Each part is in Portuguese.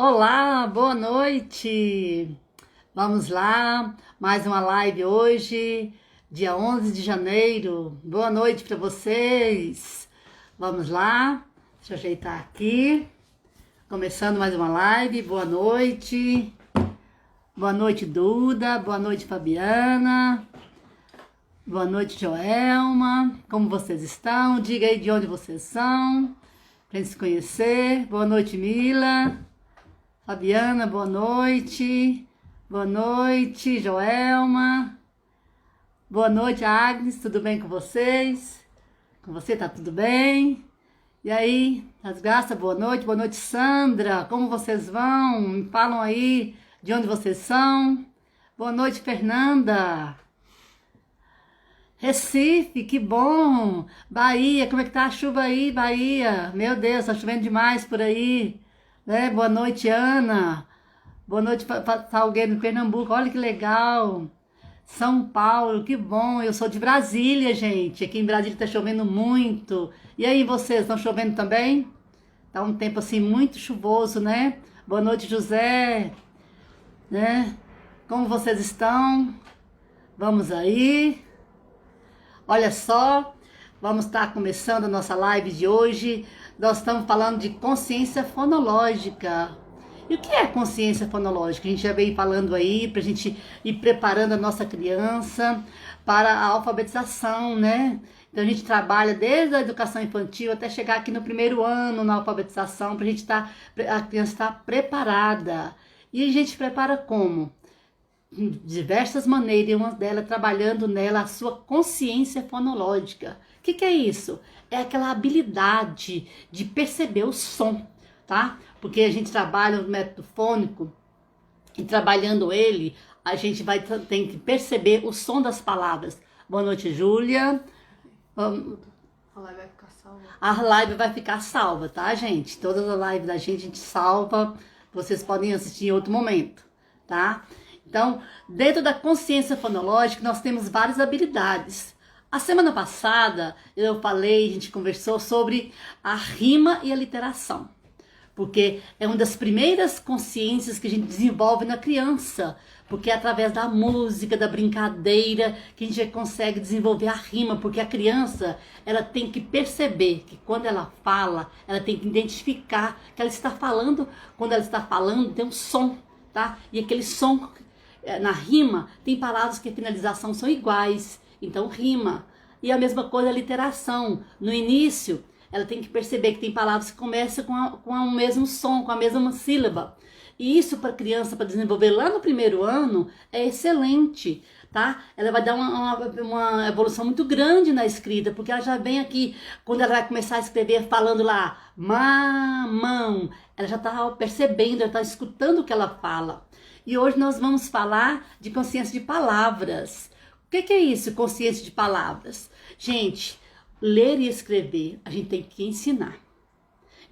Olá, boa noite. Vamos lá, mais uma live hoje, dia 11 de janeiro. Boa noite para vocês. Vamos lá, deixa eu ajeitar aqui. Começando mais uma live. Boa noite. Boa noite, Duda. Boa noite, Fabiana. Boa noite, Joelma. Como vocês estão? Diga aí de onde vocês são, pra gente se conhecer. Boa noite, Mila. Fabiana, boa noite. Boa noite, Joelma. Boa noite, Agnes. Tudo bem com vocês? Com você tá tudo bem? E aí, Rasgaça, boa noite. Boa noite, Sandra. Como vocês vão? Me falam aí de onde vocês são. Boa noite, Fernanda. Recife, que bom. Bahia, como é que tá a chuva aí, Bahia? Meu Deus, tá chovendo demais por aí. Né? Boa noite, Ana. Boa noite, Salgueiro, Pernambuco. Olha que legal. São Paulo, que bom. Eu sou de Brasília, gente. Aqui em Brasília tá chovendo muito. E aí, vocês, estão chovendo também? Tá um tempo assim muito chuvoso, né? Boa noite, José. Né? Como vocês estão? Vamos aí. Olha só, vamos estar começando a nossa live de hoje. Nós estamos falando de consciência fonológica. E o que é consciência fonológica? A gente já veio falando aí para a gente ir preparando a nossa criança para a alfabetização, né? Então a gente trabalha desde a educação infantil até chegar aqui no primeiro ano na alfabetização para a criança estar preparada. E a gente prepara como? De diversas maneiras, e uma delas trabalhando nela a sua consciência fonológica. O que é isso? É aquela habilidade de perceber o som, tá? Porque a gente trabalha o método fônico e trabalhando ele, a gente tem que perceber o som das palavras. Boa noite, Júlia. A live vai ficar salva. A live vai ficar salva, tá, gente? Todas as lives da gente a gente salva. Vocês podem assistir em outro momento, tá? Então, dentro da consciência fonológica, nós temos várias habilidades. A semana passada, eu falei, a gente conversou sobre a rima e a literação. Porque é uma das primeiras consciências que a gente desenvolve na criança. Porque é através da música, da brincadeira, que a gente consegue desenvolver a rima. Porque a criança, ela tem que perceber que quando ela fala, ela tem que identificar que ela está falando. Quando ela está falando, tem um som, tá? E aquele som, na rima, tem palavras que a finalização são iguais. Então, rima. E a mesma coisa a literação. No início, ela tem que perceber que tem palavras que começam com o mesmo som, com a mesma sílaba. E isso para a criança, para desenvolver lá no primeiro ano, é excelente, tá? Ela vai dar uma evolução muito grande na escrita, porque ela já vem aqui, quando ela vai começar a escrever falando lá, mamão, ela já está percebendo, ela está escutando o que ela fala. E hoje nós vamos falar de consciência de palavras. O que é isso, consciência de palavras? Gente, ler e escrever, a gente tem que ensinar.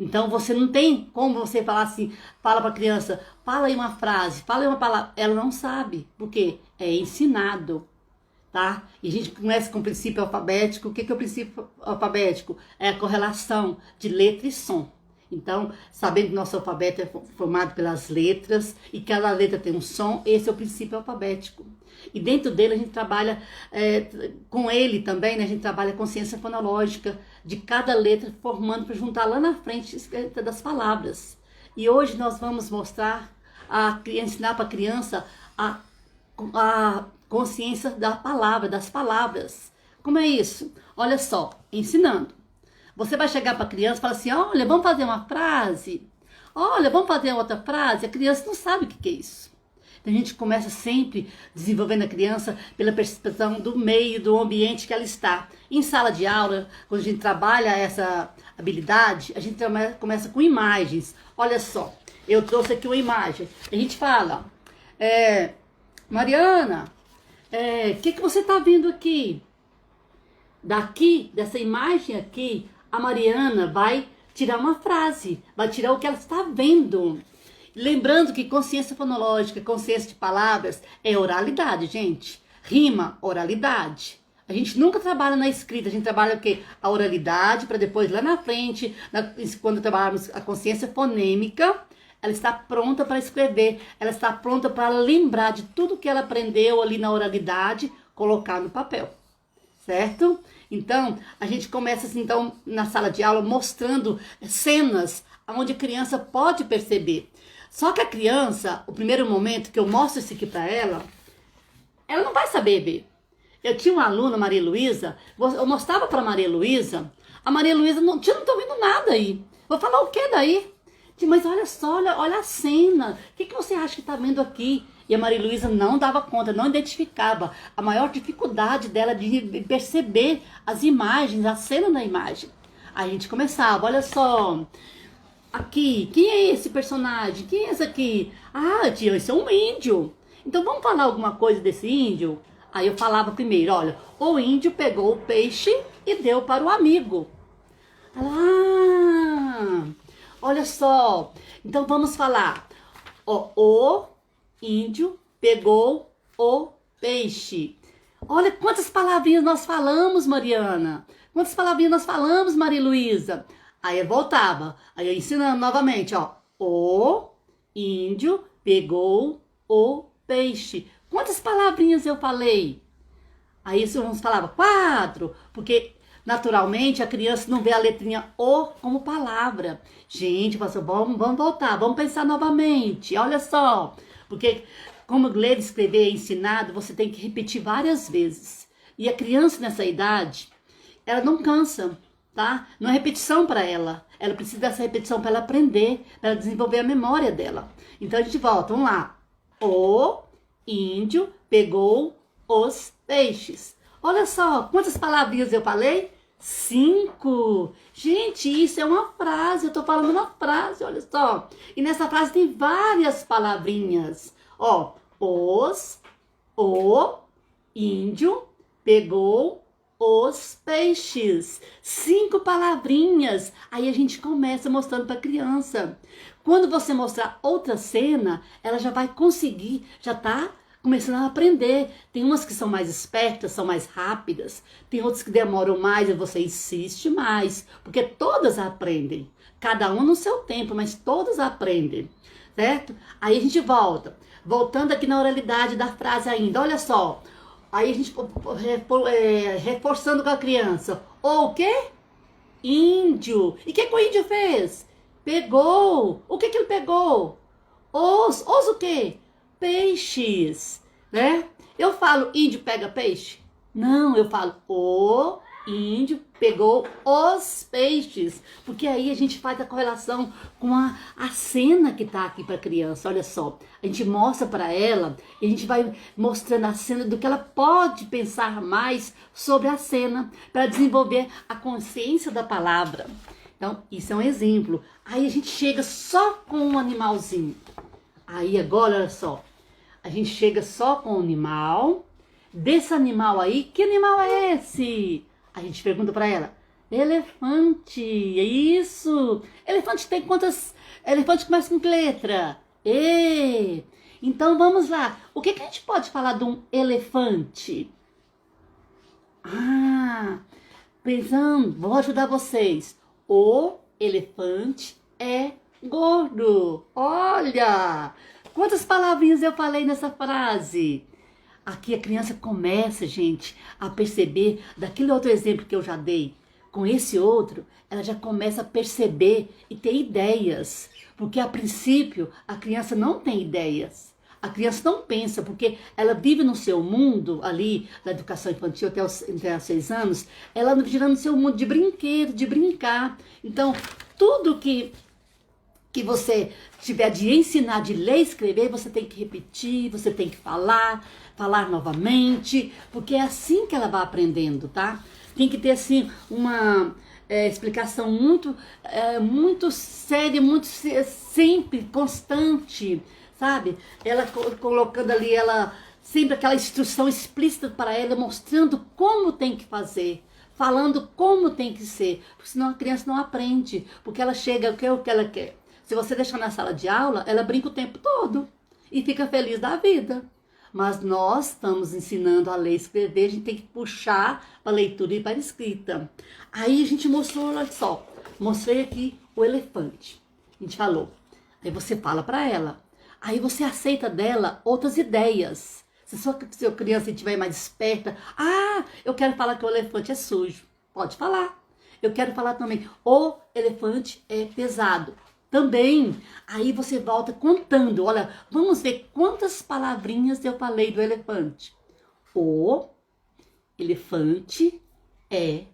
Então você não tem como você falar assim, fala para a criança, fala aí uma frase, fala aí uma palavra. Ela não sabe, porque é ensinado, tá? E a gente começa com o princípio alfabético. O que é o princípio alfabético? É a correlação de letra e som. Então, sabendo que nosso alfabeto é formado pelas letras e cada letra tem um som, esse é o princípio alfabético. E dentro dele a gente trabalha, com ele também, né, a gente trabalha a consciência fonológica de cada letra, formando para juntar lá na frente das palavras. E hoje nós vamos mostrar, ensinar para a criança a consciência da palavra, das palavras. Como é isso? Olha só, ensinando. Você vai chegar para a criança e falar assim, olha, vamos fazer uma frase. Olha, vamos fazer outra frase. A criança não sabe o que é isso. Então a gente começa sempre desenvolvendo a criança pela percepção do meio, do ambiente que ela está. Em sala de aula, quando a gente trabalha essa habilidade, a gente começa com imagens. Olha só, eu trouxe aqui uma imagem. A gente fala, Mariana, o que você está vendo aqui? Daqui, dessa imagem aqui, a Mariana vai tirar uma frase, vai tirar o que ela está vendo. Lembrando que consciência fonológica, consciência de palavras é oralidade, gente. Rima, oralidade. A gente nunca trabalha na escrita, a gente trabalha o quê? A oralidade, para depois lá na frente, quando trabalharmos a consciência fonêmica, ela está pronta para escrever, ela está pronta para lembrar de tudo que ela aprendeu ali na oralidade, colocar no papel, certo? Então, a gente começa assim, então, na sala de aula, mostrando cenas onde a criança pode perceber. Só que a criança, o primeiro momento que eu mostro isso aqui para ela não vai saber ver. Eu tinha uma aluna, Maria Luísa, eu mostrava para Maria Luísa, a Maria Luísa não tô ouvindo nada aí. Vou falar o que daí? Mas olha só, olha a cena, o que você acha que está vendo aqui? E a Maria Luísa não dava conta, não identificava. A maior dificuldade dela de perceber as imagens, a cena da imagem. Aí a gente começava, olha só, aqui, quem é esse personagem? Quem é esse aqui? Ah, tia, esse é um índio. Então vamos falar alguma coisa desse índio? Aí eu falava primeiro, olha, o índio pegou o peixe e deu para o amigo. Ah, olha só, então vamos falar, ó, o índio pegou o peixe. Olha quantas palavrinhas nós falamos, Mariana. Quantas palavrinhas nós falamos, Maria Luísa. Aí eu voltava, aí eu ensinando novamente, ó. O índio pegou o peixe. Quantas palavrinhas eu falei? Aí isso vamos falava 4, porque naturalmente a criança não vê a letrinha O como palavra. Gente, vamos voltar, vamos pensar novamente. Olha só, porque como ler, escrever é ensinado, você tem que repetir várias vezes. E a criança nessa idade, ela não cansa, tá? Não é repetição para ela. Ela precisa dessa repetição para ela aprender, para ela desenvolver a memória dela. Então a gente volta, vamos lá. O índio pegou os peixes. Olha só, quantas palavrinhas eu falei? 5. Gente, isso é uma frase, eu tô falando uma frase, olha só. E nessa frase tem várias palavrinhas. Ó, o índio pegou os peixes. 5 palavrinhas. Aí a gente começa mostrando para a criança. Quando você mostrar outra cena, ela já vai conseguir, já tá começando a aprender. Tem umas que são mais espertas, são mais rápidas. Tem outras que demoram mais e você insiste mais. Porque todas aprendem. Cada um no seu tempo, mas todas aprendem. Certo? Aí a gente volta. Voltando aqui na oralidade da frase ainda. Olha só. Aí a gente reforçando com a criança. O quê? Índio. E o que o índio fez? Pegou. O que ele pegou? Os o quê? Peixes, né? Eu falo índio pega peixe? Não, eu falo o índio pegou os peixes. Porque aí a gente faz a correlação com a cena que tá aqui para a criança. Olha só, a gente mostra para ela e a gente vai mostrando a cena do que ela pode pensar mais sobre a cena para desenvolver a consciência da palavra. Então, isso é um exemplo. Aí a gente chega só com um animalzinho. Aí agora, olha só, a gente chega só com o animal. Desse animal aí, que animal é esse? A gente pergunta para ela, elefante, é isso. Elefante tem quantas? Elefante começa com que letra? E. Então vamos lá. O que a gente pode falar de um elefante? Ah, pensando, vou ajudar vocês. O elefante é gordo. Olha, quantas palavrinhas eu falei nessa frase? Aqui a criança começa, gente, a perceber daquele outro exemplo que eu já dei. Com esse outro, ela já começa a perceber e ter ideias. Porque a princípio, a criança não tem ideias. A criança não pensa, porque ela vive no seu mundo ali, da educação infantil até os 6 anos, ela vive no seu mundo de brinquedo, de brincar. Então, tudo que você tiver de ensinar, de ler e escrever, você tem que repetir, você tem que falar novamente, porque é assim que ela vai aprendendo, tá? Tem que ter, assim, uma explicação muito séria, muito sempre, constante, sabe? Ela colocando ali, sempre aquela instrução explícita para ela, mostrando como tem que fazer, falando como tem que ser, porque senão a criança não aprende, porque ela chega, quer o que ela quer. Se você deixar na sala de aula, ela brinca o tempo todo e fica feliz da vida. Mas nós estamos ensinando a ler e escrever, a gente tem que puxar para a leitura e para a escrita. Aí a gente mostrou, olha só, mostrei aqui o elefante. A gente falou, Aí você fala para ela. Aí você aceita dela outras ideias. Se sua criança estiver mais esperta, eu quero falar que o elefante é sujo. Pode falar. Eu quero falar também, o elefante é pesado. Também. Aí você volta contando. Olha, vamos ver quantas palavrinhas eu falei do elefante. O elefante é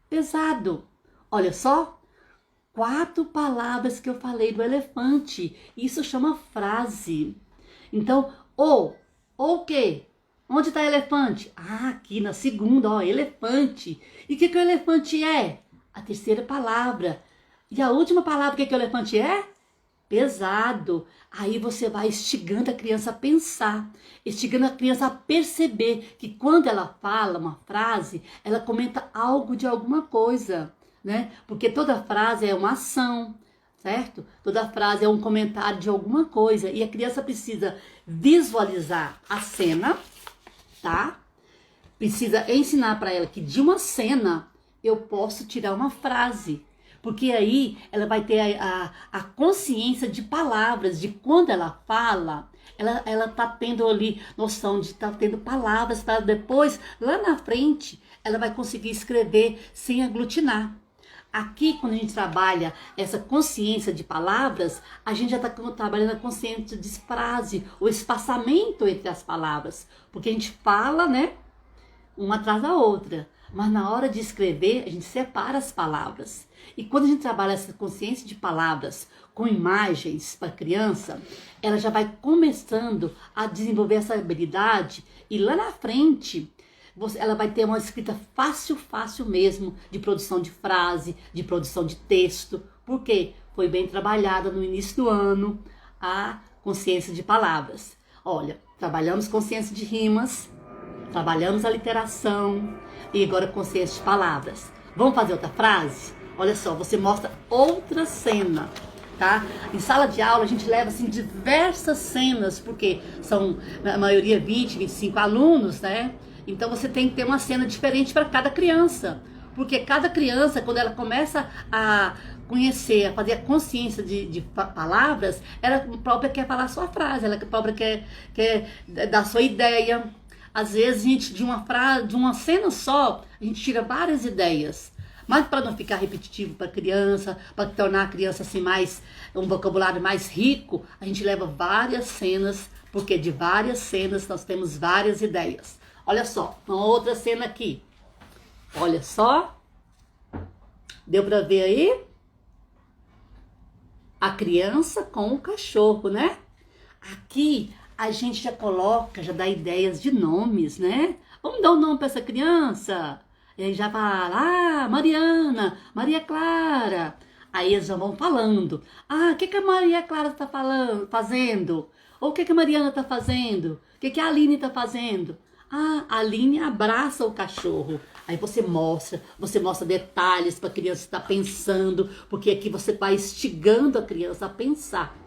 pesado. Olha só. 4 palavras que eu falei do elefante. Isso chama frase. Então, o quê? Onde está elefante? Aqui na segunda, ó, elefante. E o que o elefante é? A terceira palavra. E a última palavra, o que o elefante é? Pesado. Aí você vai instigando a criança a pensar, instigando a criança a perceber que quando ela fala uma frase, ela comenta algo de alguma coisa, né? Porque toda frase é uma ação, certo? Toda frase é um comentário de alguma coisa e a criança precisa visualizar a cena, tá? Precisa ensinar para ela que de uma cena eu posso tirar uma frase. Porque aí ela vai ter a consciência de palavras, de quando ela fala, ela tá tendo ali noção de estar tendo palavras para depois, lá na frente, ela vai conseguir escrever sem aglutinar. Aqui, quando a gente trabalha essa consciência de palavras, a gente já está trabalhando a consciência de frase, o espaçamento entre as palavras. Porque a gente fala, né, uma atrás da outra. Mas na hora de escrever, a gente separa as palavras. E quando a gente trabalha essa consciência de palavras com imagens para a criança, ela já vai começando a desenvolver essa habilidade e lá na frente ela vai ter uma escrita fácil mesmo de produção de frase, de produção de texto. Por quê? Foi bem trabalhada no início do ano a consciência de palavras. Olha, trabalhamos consciência de rimas, trabalhamos a literação e agora consciência de palavras. Vamos fazer outra frase? Olha só, você mostra outra cena, tá? Em sala de aula a gente leva assim diversas cenas, porque são na maioria 20, 25 alunos, né? Então você tem que ter uma cena diferente para cada criança. Porque cada criança, quando ela começa a conhecer, a fazer a consciência de palavras, ela própria quer falar a sua frase, ela própria quer dar a sua ideia. Às vezes a gente, de uma frase, de uma cena só, a gente tira várias ideias. Mas para não ficar repetitivo para a criança, para tornar a criança assim um vocabulário mais rico, a gente leva várias cenas, porque de várias cenas nós temos várias ideias. Olha só, uma outra cena aqui. Olha só. Deu para ver aí? A criança com o cachorro, né? Aqui a gente já coloca, já dá ideias de nomes, né? Vamos dar um nome para essa criança. E aí já fala, Mariana, Maria Clara. Aí eles já vão falando. O que a Maria Clara está fazendo? Ou o que a Mariana está fazendo? O que a Aline está fazendo? A Aline abraça o cachorro. Aí você mostra detalhes para a criança estar pensando, porque aqui você vai instigando a criança a pensar,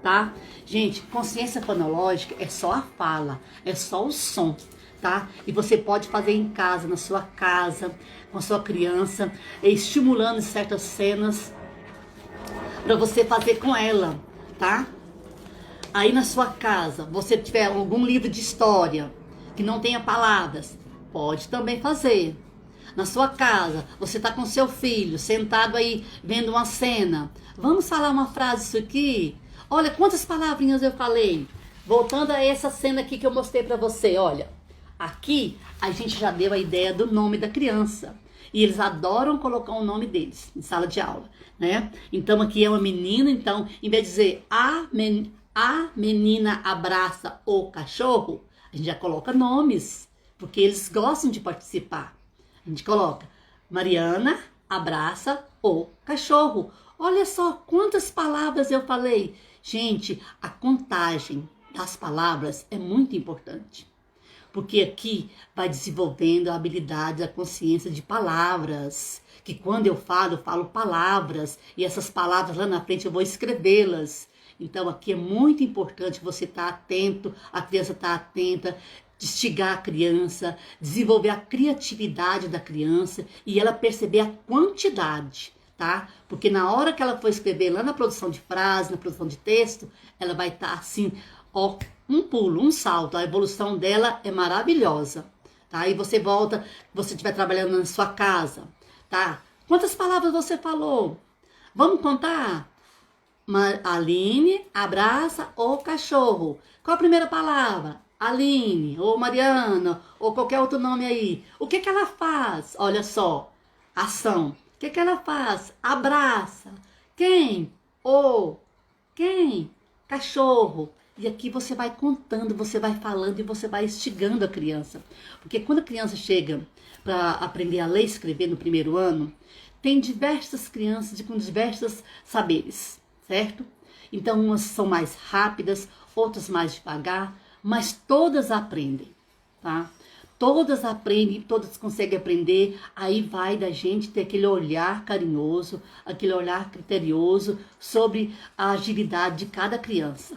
tá? Gente, consciência fonológica é só a fala, é só o som, tá? E você pode fazer em casa, na sua casa, com a sua criança, estimulando certas cenas para você fazer com ela, tá? Aí na sua casa, você tiver algum livro de história que não tenha palavras, pode também fazer. Na sua casa, você está com seu filho, sentado aí, vendo uma cena. Vamos falar uma frase isso aqui? Olha, quantas palavrinhas eu falei. Voltando a essa cena aqui que eu mostrei para você, olha. Aqui, a gente já deu a ideia do nome da criança. E eles adoram colocar o nome deles em sala de aula, né? Então, aqui é uma menina, então, em vez de dizer a menina abraça o cachorro, a gente já coloca nomes, porque eles gostam de participar. A gente coloca, Mariana abraça o cachorro. Olha só quantas palavras eu falei. Gente, a contagem das palavras é muito importante. Porque aqui vai desenvolvendo a habilidade, a consciência de palavras. Que quando eu falo palavras. E essas palavras lá na frente eu vou escrevê-las. Então aqui é muito importante você estar atento, a criança estar atenta, instigar a criança, desenvolver a criatividade da criança e ela perceber a quantidade, tá? Porque na hora que ela for escrever lá na produção de frase, na produção de texto, ela vai estar assim, ó, um pulo, um salto. A evolução dela é maravilhosa, tá? E você volta, você estiver trabalhando na sua casa, tá? Quantas palavras você falou? Vamos contar? Aline abraça o cachorro. Qual a primeira palavra? Aline, ou Mariana, ou qualquer outro nome aí. O que ela faz? Olha só, ação. O que ela faz? Abraça. Quem? Quem? Cachorro. E aqui você vai contando, você vai falando e você vai instigando a criança. Porque quando a criança chega para aprender a ler e escrever no primeiro ano, tem diversas crianças com diversos saberes, certo? Então, umas são mais rápidas, outras mais devagar, mas todas aprendem, tá? Todas aprendem, todas conseguem aprender. Aí vai da gente ter aquele olhar carinhoso, aquele olhar criterioso sobre a agilidade de cada criança.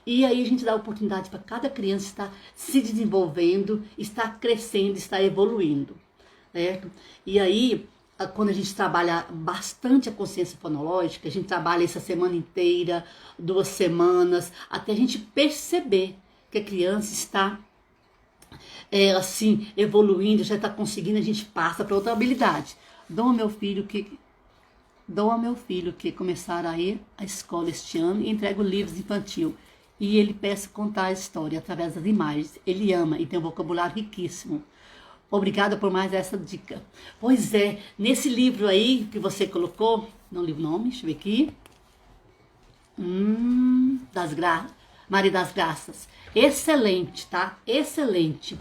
E aí a gente dá oportunidade para cada criança estar se desenvolvendo, estar crescendo, estar evoluindo, certo? E aí, quando a gente trabalha bastante a consciência fonológica, a gente trabalha essa semana inteira, 2 semanas, até a gente perceber que a criança está assim, evoluindo, já está conseguindo, a gente passa para outra habilidade. Dou ao meu filho que começar a ir à escola este ano e entrego livros infantil. E ele peça contar a história através das imagens. Ele ama e tem um vocabulário riquíssimo. Obrigada por mais essa dica. Pois é, nesse livro aí que você colocou, não li o nome, deixa eu ver aqui. Maria das Graças. Excelente, tá? Excelente.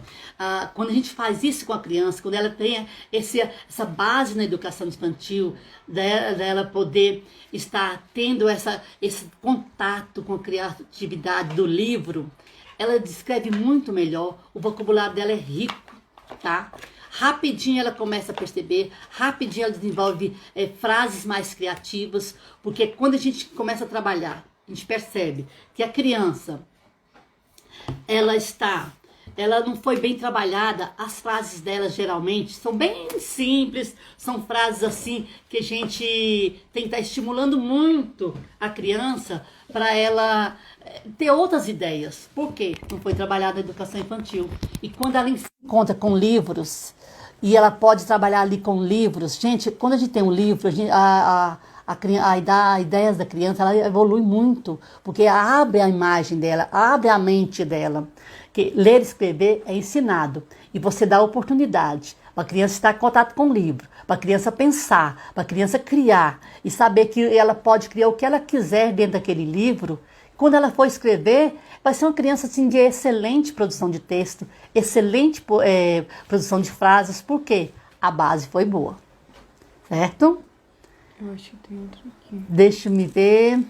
Quando a gente faz isso com a criança, quando ela tem essa base na educação infantil, dela poder estar tendo esse contato com a criatividade do livro, ela descreve muito melhor, o vocabulário dela é rico, tá? Rapidinho ela começa a perceber, rapidinho ela desenvolve frases mais criativas, porque quando a gente começa a trabalhar, a gente percebe que a criança, ela não foi bem trabalhada, as frases dela geralmente são bem simples, são frases assim que a gente tem que estar estimulando muito a criança para ela ter outras ideias. Por quê? Não foi trabalhada a educação infantil. E quando ela se encontra com livros, e ela pode trabalhar ali com livros, gente, quando a gente tem um livro, a ideias da criança, ela evolui muito, porque abre a imagem dela, abre a mente dela. Que ler e escrever é ensinado, e você dá oportunidade para a criança estar em contato com o livro, para a criança pensar, para a criança criar, e saber que ela pode criar o que ela quiser dentro daquele livro. Quando ela for escrever, vai ser uma criança assim, de excelente produção de texto, excelente produção de frases, porque a base foi boa, certo? Eu acho que tem outro aqui. Deixa-me ver.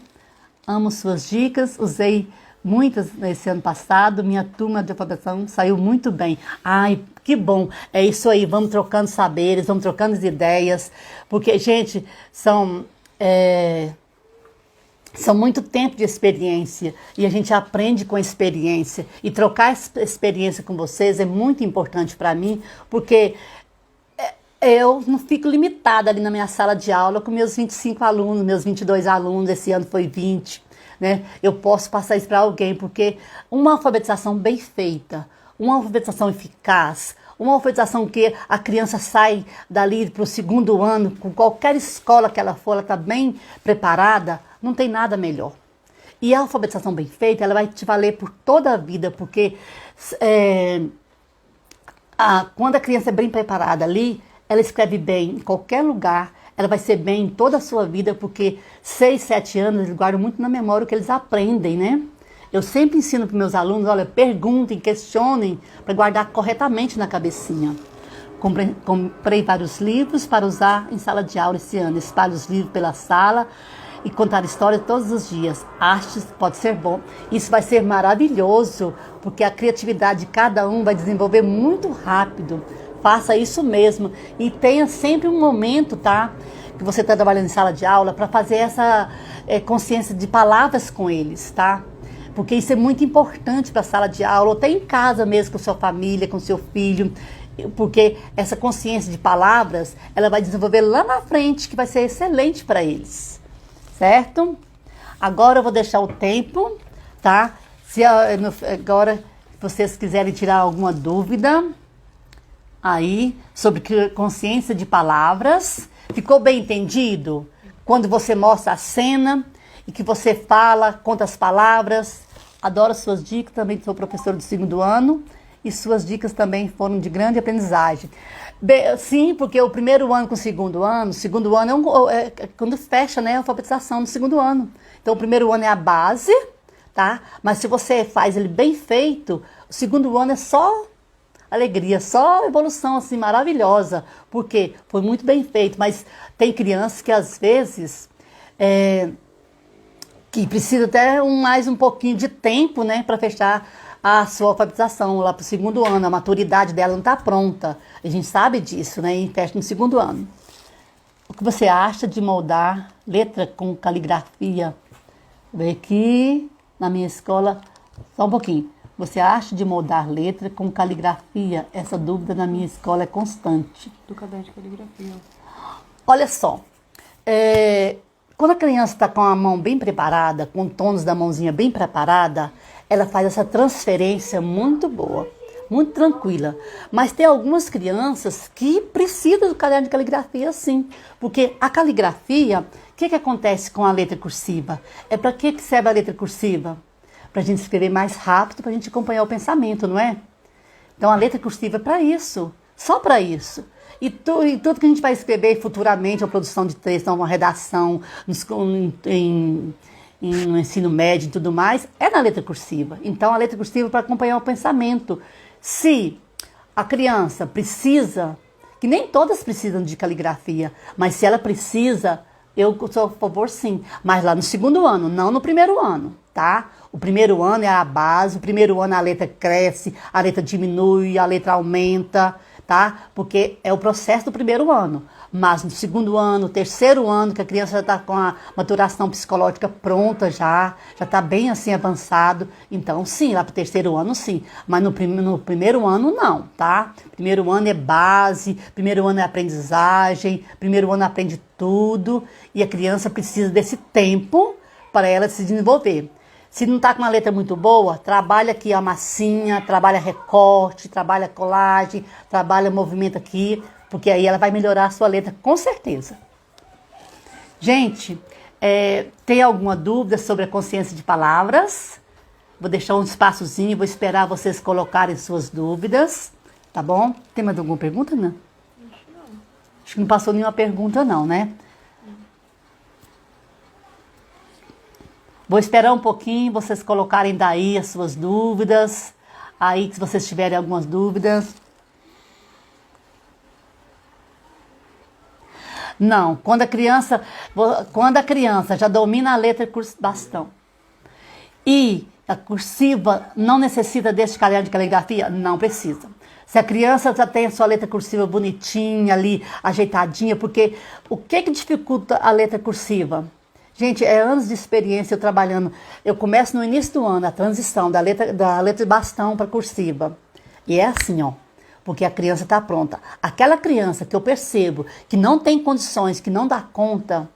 Amo suas dicas. Usei muitas nesse ano passado. Minha turma de alfabetização saiu muito bem. Ai, que bom. É isso aí. Vamos trocando saberes, vamos trocando ideias. Porque, gente, são muito tempo de experiência. E a gente aprende com a experiência. E trocar essa experiência com vocês é muito importante para mim. Porque eu não fico limitada ali na minha sala de aula com meus 25 alunos, meus 22 alunos, esse ano foi 20, né? Eu posso passar isso para alguém, porque uma alfabetização bem feita, uma alfabetização eficaz, uma alfabetização que a criança sai dali para o 2º ano, com qualquer escola que ela for, ela está bem preparada, não tem nada melhor. E a alfabetização bem feita, ela vai te valer por toda a vida, porque quando a criança é bem preparada ali, ela escreve bem em qualquer lugar, ela vai ser bem em toda a sua vida, porque 6, 7 anos eles guardam muito na memória o que eles aprendem, né? Eu sempre ensino para meus alunos, olha, perguntem, questionem, para guardar corretamente na cabecinha. Comprei vários livros para usar em sala de aula esse ano, espalho os livros pela sala e contar histórias todos os dias. Acho que pode ser bom. Isso vai ser maravilhoso, porque a criatividade de cada um vai desenvolver muito rápido. Faça isso mesmo e tenha sempre um momento, tá? Que você está trabalhando em sala de aula para fazer essa consciência de palavras com eles, tá? Porque isso é muito importante para a sala de aula, ou até em casa mesmo com sua família, com seu filho. porque essa consciência de palavras, ela vai desenvolver lá na frente, que vai ser excelente para eles, certo? Agora eu vou deixar o tempo, tá? Se agora vocês quiserem tirar alguma dúvida aí sobre consciência de palavras, ficou bem entendido? Quando você mostra a cena e que você fala, conta as palavras. Adoro suas dicas, também sou professor do 2º ano e suas dicas também foram de grande aprendizagem. Sim, porque o 1º ano com o 2º ano, o 2º ano é quando fecha, né, a alfabetização do 2º ano. Então o 1º ano é a base, tá? Mas se você faz ele bem feito, o 2º ano é só alegria, só evolução assim maravilhosa, porque foi muito bem feito, mas tem crianças que às vezes que precisa até mais um pouquinho de tempo, né, para fechar a sua alfabetização lá para o 2º ano, a maturidade dela não está pronta, a gente sabe disso, né, e fecha no 2º ano. O que você acha de moldar letra com caligrafia? Vem aqui na minha escola, só um pouquinho. Você acha de moldar letra com caligrafia? Essa dúvida na minha escola é constante. Do caderno de caligrafia. Olha só, quando a criança está com a mão bem preparada, com tons da mãozinha bem preparada, ela faz essa transferência muito boa, muito tranquila. Mas tem algumas crianças que precisam do caderno de caligrafia sim, porque a caligrafia, o que acontece com a letra cursiva? É para que serve a letra cursiva? Para a gente escrever mais rápido, para a gente acompanhar o pensamento, não é? Então a letra cursiva é para isso, só para isso. E tudo que a gente vai escrever futuramente, uma produção de texto, uma redação, no ensino médio e tudo mais, é na letra cursiva. Então a letra cursiva é para acompanhar o pensamento. Se a criança precisa, que nem todas precisam de caligrafia, mas se ela precisa, eu sou a favor sim, mas lá no 2º ano, não no 1º ano, tá? O 1º ano é a base, o 1º ano a letra cresce, a letra diminui, a letra aumenta, tá? Porque é o processo do 1º ano. Mas no 2º ano, 3º ano, que a criança já está com a maturação psicológica pronta já está bem assim avançado, então sim, lá para o 3º ano sim, mas no 1º ano não, tá? 1º ano é base, 1º ano é aprendizagem, 1º ano aprende tudo e a criança precisa desse tempo para ela se desenvolver. Se não está com uma letra muito boa, trabalha aqui a massinha, trabalha recorte, trabalha colagem, trabalha movimento aqui, porque aí ela vai melhorar a sua letra com certeza. Gente, tem alguma dúvida sobre a consciência de palavras? Vou deixar um espaçozinho, vou esperar vocês colocarem suas dúvidas, tá bom? Tem mais alguma pergunta, não? Acho que não passou nenhuma pergunta não, né? Vou esperar um pouquinho, vocês colocarem daí as suas dúvidas. Aí, se vocês tiverem algumas dúvidas. Não, quando a criança já domina a letra bastão e a cursiva não necessita desse caderno de caligrafia, não precisa. Se a criança já tem a sua letra cursiva bonitinha ali, ajeitadinha, porque o que dificulta a letra cursiva? Gente, é anos de experiência eu trabalhando. Eu começo no início do ano, a transição da letra de bastão para cursiva. E é assim, ó. Porque a criança está pronta. Aquela criança que eu percebo que não tem condições, que não dá conta,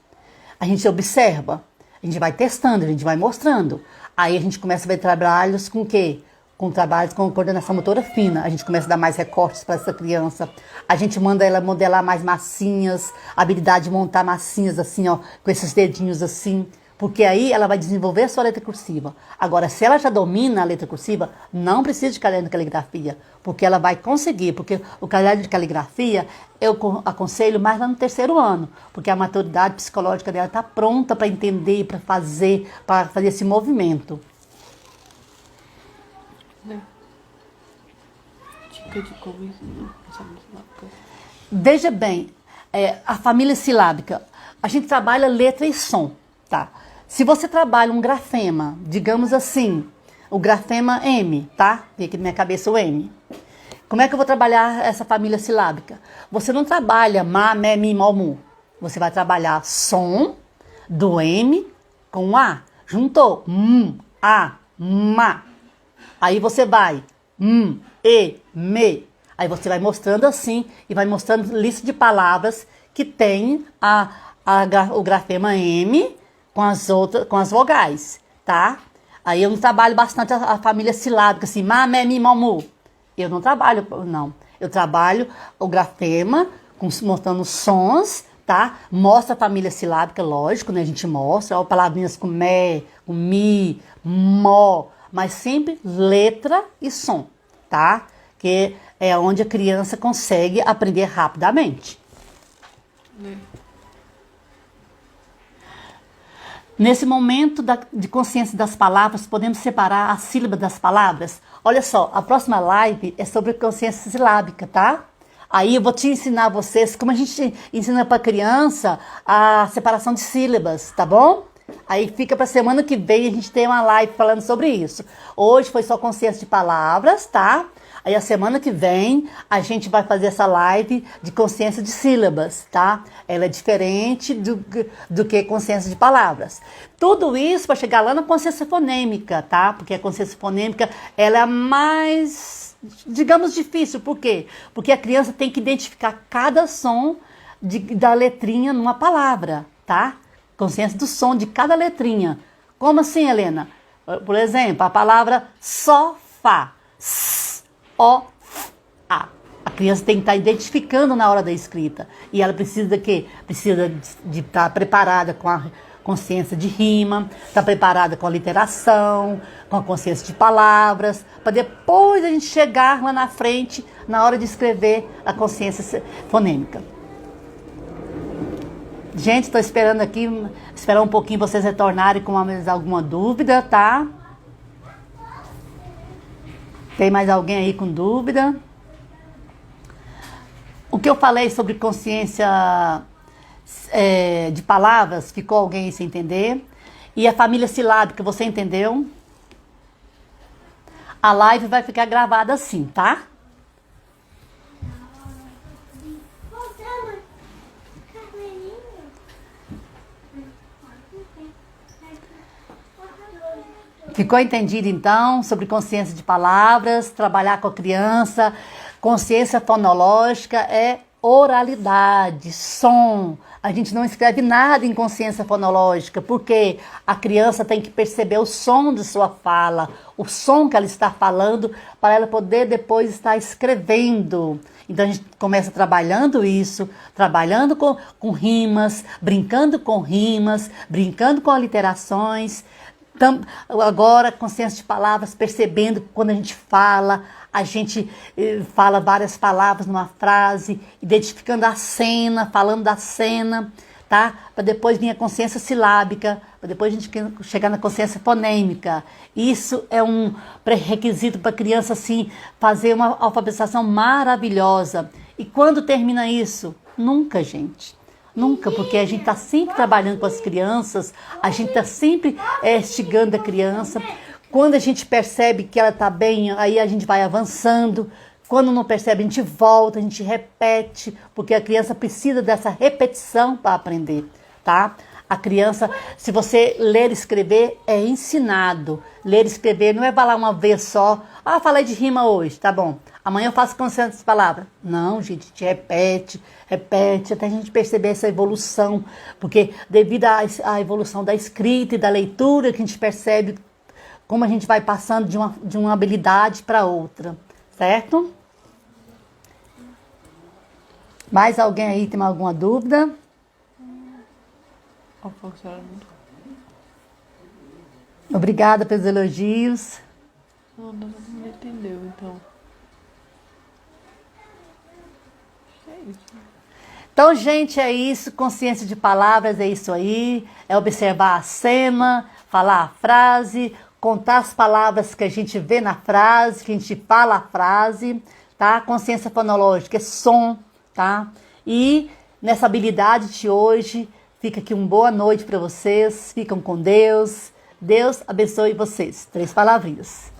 a gente observa. A gente vai testando, a gente vai mostrando. Aí a gente começa a ver trabalhos com o quê? Com trabalhos com coordenação motora fina. A gente começa a dar mais recortes para essa criança. A gente manda ela modelar mais massinhas, a habilidade de montar massinhas assim, ó, com esses dedinhos assim. Porque aí ela vai desenvolver a sua letra cursiva. Agora, se ela já domina a letra cursiva, não precisa de caderno de caligrafia. Porque ela vai conseguir. Porque o caderno de caligrafia, eu aconselho mais lá no 3º ano. Porque a maturidade psicológica dela está pronta para entender, para fazer esse movimento. Dica de como silábica. Veja bem, a família silábica, a gente trabalha letra e som, tá? Se você trabalha um grafema, digamos assim, o grafema M, tá? Tem aqui na minha cabeça o M. Como é que eu vou trabalhar essa família silábica? Você não trabalha má, mé, mi, mó, mu. Você vai trabalhar som do M com A. Juntou, a, ma. Aí você vai, e, me. Aí você vai mostrando assim e vai mostrando lista de palavras que tem o grafema M com as vogais, tá? Aí eu não trabalho bastante a família silábica, assim, má, mé, mi, mau, mu. Eu não trabalho, não. Eu trabalho o grafema, mostrando sons, tá? Mostra a família silábica, lógico, né? A gente mostra, ó, palavrinhas com mé, com mi, mó, mas sempre letra e som, tá? Que é onde a criança consegue aprender rapidamente. Nesse momento de consciência das palavras, podemos separar a sílaba das palavras? Olha só, a próxima live é sobre consciência silábica, tá? Aí eu vou te ensinar vocês como a gente ensina para criança a separação de sílabas, tá bom? Aí fica para semana que vem a gente tem uma live falando sobre isso. Hoje foi só consciência de palavras, tá? Aí a semana que vem a gente vai fazer essa live de consciência de sílabas, tá? Ela é diferente do que consciência de palavras. Tudo isso para chegar lá na consciência fonêmica, tá? Porque a consciência fonêmica ela é a mais, digamos, difícil. Por quê? Porque a criança tem que identificar cada som da letrinha numa palavra, tá? Consciência do som de cada letrinha. Como assim, Helena? Por exemplo, a palavra sofá. O, A. A criança tem que estar identificando na hora da escrita. E ela precisa de quê? Precisa de estar preparada com a consciência de rima, estar preparada com a literação, com a consciência de palavras, para depois a gente chegar lá na frente, na hora de escrever, a consciência fonêmica. Gente, estou esperando aqui, esperar um pouquinho vocês retornarem com alguma dúvida, tá? Tem mais alguém aí com dúvida? O que eu falei sobre consciência de palavras, ficou alguém sem entender? E a família silábica, você entendeu? A live vai ficar gravada assim, tá? Ficou entendido, então, sobre consciência de palavras, trabalhar com a criança. Consciência fonológica é oralidade, som. A gente não escreve nada em consciência fonológica, porque a criança tem que perceber o som de sua fala, o som que ela está falando, para ela poder depois estar escrevendo. Então a gente começa trabalhando isso, trabalhando com rimas, brincando com aliterações. Agora, consciência de palavras, percebendo que quando a gente fala várias palavras numa frase, identificando a cena, falando da cena, tá? Para depois vir a consciência silábica, para depois a gente chegar na consciência fonêmica. Isso é um pré-requisito para a criança, assim, fazer uma alfabetização maravilhosa. E quando termina isso? Nunca, gente. Nunca, porque a gente está sempre trabalhando com as crianças, a gente está sempre instigando a criança. Quando a gente percebe que ela está bem, aí a gente vai avançando. Quando não percebe, a gente volta, a gente repete, porque a criança precisa dessa repetição para aprender, tá? A criança, se você ler e escrever, é ensinado. Ler e escrever não é falar uma vez só. Ah, falei de rima hoje, tá bom. Amanhã eu faço consciência das palavras. Não, gente, a gente repete, até a gente perceber essa evolução. Porque devido à evolução da escrita e da leitura, que a gente percebe como a gente vai passando de uma habilidade para outra, certo? Mais alguém aí tem alguma dúvida? Obrigada pelos elogios. Não entendeu, então. Então, gente, é isso. Consciência de palavras é isso aí. É observar a cena, falar a frase, contar as palavras que a gente vê na frase, que a gente fala a frase, tá? Consciência fonológica é som, tá? E nessa habilidade de hoje, fica aqui uma boa noite para vocês. Ficam com Deus. Deus abençoe vocês. 3 palavrinhas.